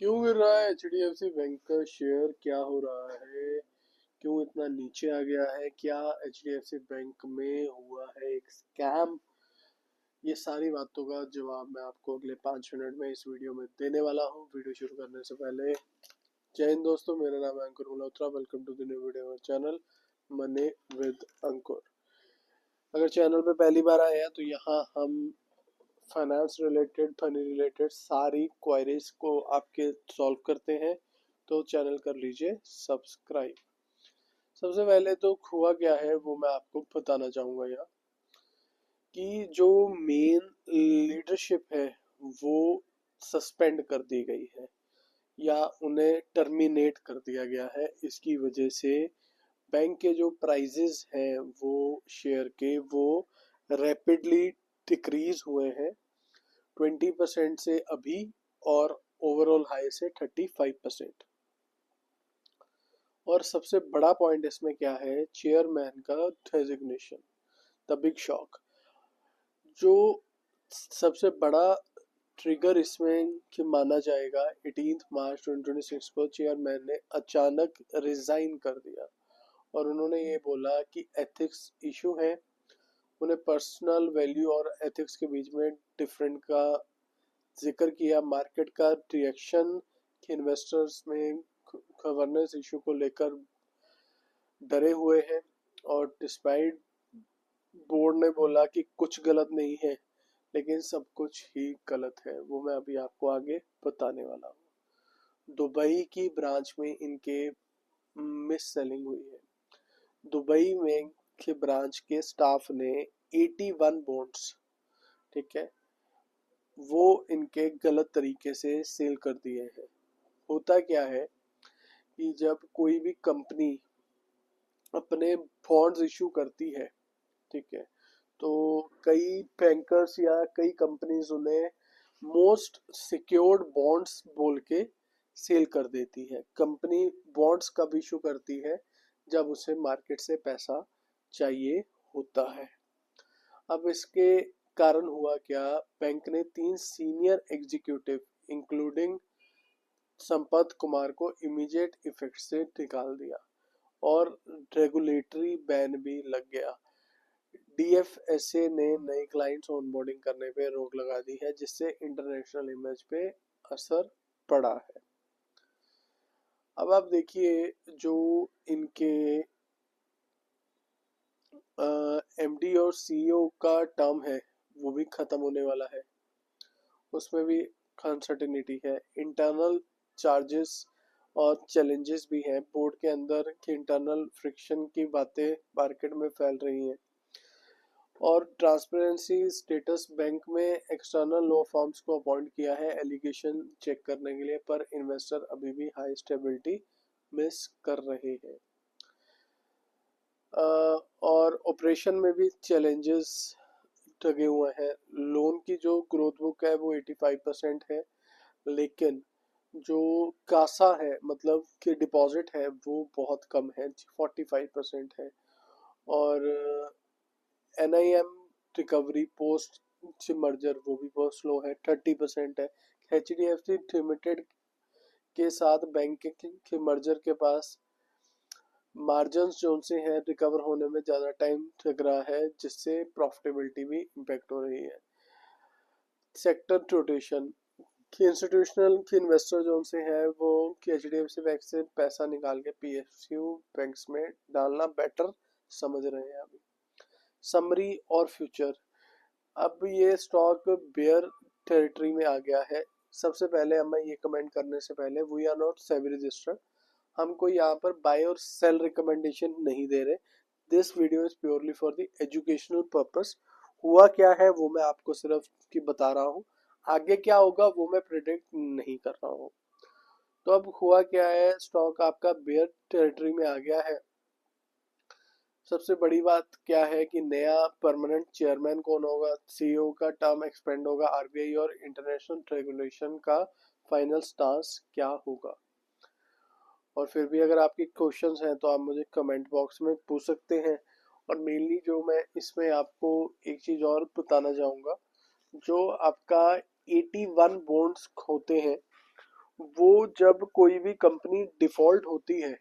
क्यों गिर रहा है एचडीएफसी बैंक का शेयर? क्या हो रहा है? क्यों इतना नीचे आ गया है? क्या एचडीएफसी बैंक में हुआ है एक स्कैम? ये सारी बातों का जवाब मैं आपको अगले 5 मिनट में इस वीडियो में देने वाला हूँ। वीडियो शुरू करने से पहले जय हिंद दोस्तों, मेरा नाम है Ankur Malhotra. Welcome to the new video channel money with Ankur. अगर चैनल पे पहली बार आए हैं तो यहाँ हम फाइनेंस रिलेटेड, फनी रिलेटेड सारी क्वायरीज को आपके सॉल्व करते हैं, तो चैनल कर लीजिए सब्सक्राइब। सबसे पहले तो हुआ क्या है वो मैं आपको बताना चाहूँगा यहाँ कि जो मेन लीडरशिप है वो सस्पेंड कर दी गई है या उन्हें टर्मिनेट कर दिया गया है। इसकी वजह से बैंक के जो प्राइजेस हैं वो शेयर के वो रैपिडली डिक्रीज हुए हैं 20% से अभी, और ओवरऑल हाई से 35%। और सबसे बड़ा पॉइंट इसमें क्या है, चेयरमैन का डेजिग्नेशन, द बिग शॉक। जो सबसे बड़ा ट्रिगर इसमें कि माना जाएगा 18 मार्च 2026 को चेयरमैन ने अचानक रिजाइन कर दिया और उन्होंने ये बोला कि एथिक्स इशू है। उन्हें पर्सनल वैल्यू और एथिक्स के बीच में डिफरेंट का जिक्र किया। मार्केट का रिएक्शन कि इन्वेस्टर्स में गवर्नेंस इशू को लेकर डरे हुए हैं, और डिस्पाइट बोर्ड ने बोला कि कुछ गलत नहीं है, लेकिन सब कुछ ही गलत है। वो मैं अभी आपको आगे बताने वाला हूँ। दुबई की ब्रांच में इनके मिस सेलिंग हुई है। दुबई में के ब्रांच के स्टाफ ने 81 बॉन्ड्स, ठीक है, वो इनके गलत तरीके से सेल कर दिए हैं। होता क्या है कि जब कोई भी कंपनी अपने बॉन्ड्स इशू करती है, ठीक है, तो कई बैंकर्स या कई कंपनीज उन्हें मोस्ट सिक्योर्ड बॉन्ड्स बोल के सेल कर देती है। कंपनी बॉन्ड्स कब इशू करती है? जब उसे मार्केट से पैसा चाहिए होता है। अब इसके कारण हुआ क्या, बैंक ने 3 senior executive including Sampath Kumar को इमीडिएट इफेक्ट से निकाल दिया और रेगुलेटरी बैन भी लग गया। डीएफएसए ने नए क्लाइंट्स ऑनबोर्डिंग करने पे रोक लगा दी है, जिससे इंटरनेशनल इमेज पे असर पड़ा है। अब आप देखिए, जो इनके एमडी और सीईओ का टर्म है वो भी खत्म होने वाला है। उसमें भी अनसर्टेनिटी है। इंटरनल चार्जेस और चैलेंजेस भी हैं। बोर्ड के अंदर के इंटरनल फ्रिक्शन की बातें मार्केट में फैल रही हैं। और ट्रांसपेरेंसी स्टेटस बैंक में एक्सटर्नल लॉ फर्म्स को अपॉइंट किया है एलिगेशन चेक करने के लिए, पर इन्वेस्टर अभी भी हाई स्टेबिलिटी मिस कर रहे हैं। और ऑपरेशन में भी चैलेंजेस लगे हुए हैं। लोन की जो ग्रोथ बुक है वो 85% है, लेकिन जो कासा है, मतलब कि डिपॉजिट है, वो बहुत कम है, 45% है। और एनआईएम रिकवरी पोस्ट मर्जर वो भी बहुत स्लो है, 30% है। एचडीएफसी लिमिटेड के साथ बैंक के मर्जर के पास मार्जिन जो से हैं रिकवर होने में ज़्यादा टाइम लग रहा है, जिससे प्रॉफिटेबिलिटी भी इम्पेक्ट हो रही है। सेक्टर रोटेशन कि इंस्टीट्यूशनल की इन्वेस्टर जो से है वो कि एचडीएफसी बैंक से पैसा निकाल के पीएसयू बैंक्स में डालना बेटर समझ रहे हैं अभी। समरी और फ्यूचर, अब ये स्टॉक बेयर टेरिटरी में आ गया है। सबसे पहले अब मैं ये कमेंट करने से पहले, we are not SEBI registered, हमको यहाँ पर बाय और सेल रिकमेंडेशन नहीं दे रहे। This video is purely for the educational purpose. हुआ क्या है वो मैं आपको सिर्फ की बता रहा हूँ, आगे क्या होगा वो मैं प्रिडिक्ट नहीं कर रहा हूँ। तो अब हुआ क्या है, स्टॉक आपका बेयर टेरिटरी में आ गया है। सबसे बड़ी बात क्या है कि नया परमानेंट चेयरमैन कौन होगा, सीईओ का टर्म एक्सपेंड होगा, आरबीआई और इंटरनेशनल रेगुलेशन का फाइनल स्टांस क्या होगा। और फिर भी अगर आपके क्वेश्चंस हैं तो आप मुझे कमेंट बॉक्स में पूछ सकते हैं। और मेनली जो मैं इसमें आपको एक चीज़ और बताना चाहूँगा, जो आपका 81 बॉन्ड्स होते हैं वो जब कोई भी कंपनी डिफॉल्ट होती है,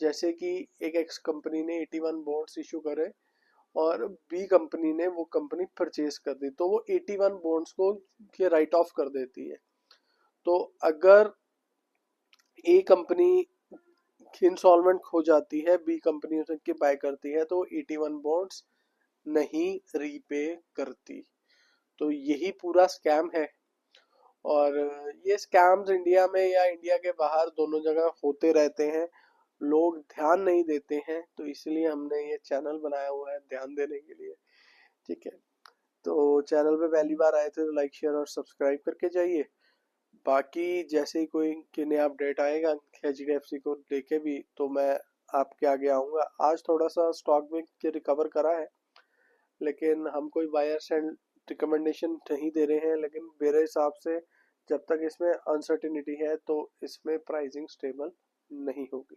जैसे कि एक एक्स कंपनी ने 81 बॉन्ड्स इशू करे और बी कंपनी ने वो कंपनी परचेज कर दी, तो वो 81 बॉन्ड्स को ये राइट ऑफ कर देती है। तो अगर ए कंपनी इंसॉल्वेंट हो जाती है, बी कंपनी उनके बाय करती है, तो 81 बॉन्ड्स नहीं रीपे करती। तो यही पूरा स्कैम है। और ये स्कैम्स इंडिया में या इंडिया के बाहर दोनों जगह होते रहते हैं, लोग ध्यान नहीं देते हैं, तो इसलिए हमने ये चैनल बनाया हुआ है ध्यान देने के लिए। ठीक है, तो चैनल पे पहली बार आए थे तो लाइक शेयर और सब्सक्राइब करके जाइए। बाकी जैसे ही कोई कि नया अपडेट आएगा एचडीएफसी को लेके भी, तो मैं आपके आगे आऊँगा। आज थोड़ा सा स्टॉक में रिकवर करा है, लेकिन हम कोई बायर्स एंड रिकमेंडेशन नहीं दे रहे हैं, लेकिन मेरे हिसाब से जब तक इसमें अनसर्टिनिटी है तो इसमें प्राइसिंग स्टेबल नहीं होगी।